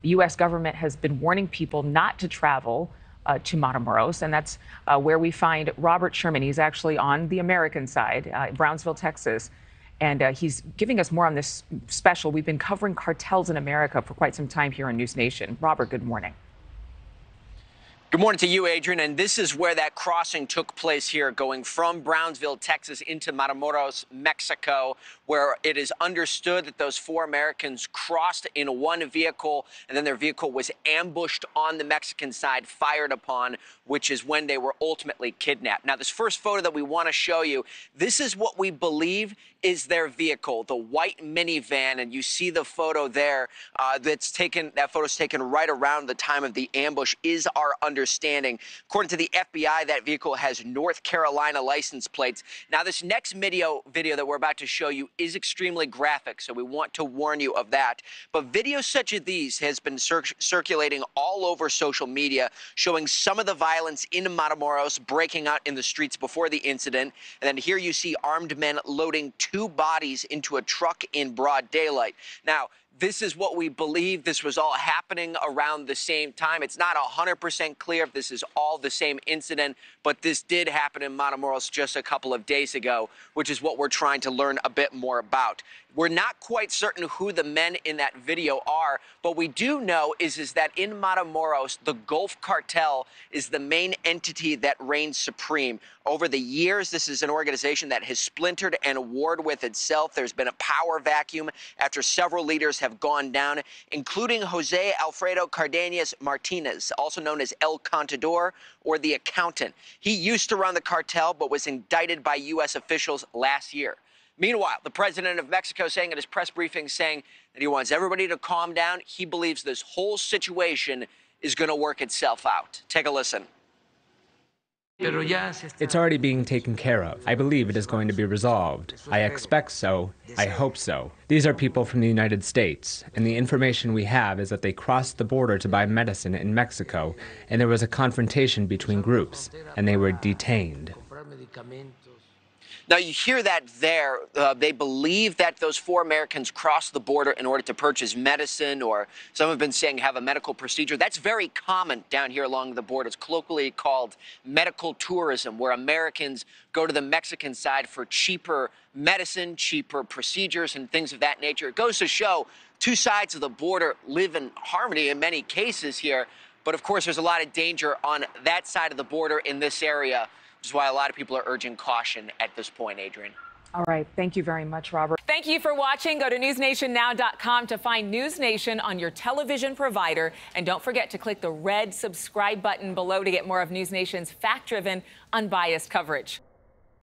The U.S. government has been warning people not to travel to Matamoros, and that's where we find Robert Sherman. He's actually on the American side, Brownsville, Texas, and he's giving us more on this special. We've been covering cartels in America for quite some time here on NewsNation. Robert, good morning. Good morning to you, Adrienne. And this is where that crossing took place here, going from Brownsville, Texas into Matamoros, Mexico, where it is understood that those 4 Americans crossed in one vehicle, and then their vehicle was ambushed on the Mexican side, fired upon, which is when they were ultimately kidnapped. Now, this first photo that we want to show you, this is what we believe is their vehicle, the white minivan, and you see the photo there. That photo's taken right around the time of the ambush, is our understanding. According to the FBI, that vehicle has North Carolina license plates. Now, this next video that we're about to show you is extremely graphic, so we want to warn you of that. But videos such as these has been circulating all over social media, showing some of the violence in Matamoros breaking out in the streets before the incident. And then here you see armed men loading 2 bodies into a truck in broad daylight. Now, this is what we believe. This was all happening around the same time. It's not 100% clear if this is all the same incident, but this did happen in Matamoros just a couple of days ago, which is what we're trying to learn a bit more about. We're not quite certain who the men in that video are, but we do know is that in Matamoros, the Gulf Cartel is the main entity that reigns supreme. Over the years, this is an organization that has splintered and warred with itself. There's been a power vacuum after several leaders have gone down, including Jose Alfredo Cardenas Martinez, also known as El Contador or the Accountant. He used to run the cartel, but was indicted by U.S. officials last year. Meanwhile, the president of Mexico saying at his press briefing saying that he wants everybody to calm down. He believes this whole situation is going to work itself out. Take a listen. It's already being taken care of. I believe it is going to be resolved. I expect so. I hope so. These are people from the United States, and the information we have is that they crossed the border to buy medicine in Mexico, and there was a confrontation between groups, and they were detained. Now, you hear that there. They believe that those 4 Americans crossed the border in order to purchase medicine, or some have been saying have a medical procedure. That's very common down here along the border. It's colloquially called medical tourism, where Americans go to the Mexican side for cheaper medicine, cheaper procedures, and things of that nature. It goes to show 2 sides of the border live in harmony in many cases here. But, of course, there's a lot of danger on that side of the border in this area, which is why a lot of people are urging caution at this point, Adrienne. All right. Thank you very much, Robert. Thank you for watching. Go to newsnationnow.com to find NewsNation on your television provider. And don't forget to click the red subscribe button below to get more of NewsNation's fact-driven, unbiased coverage.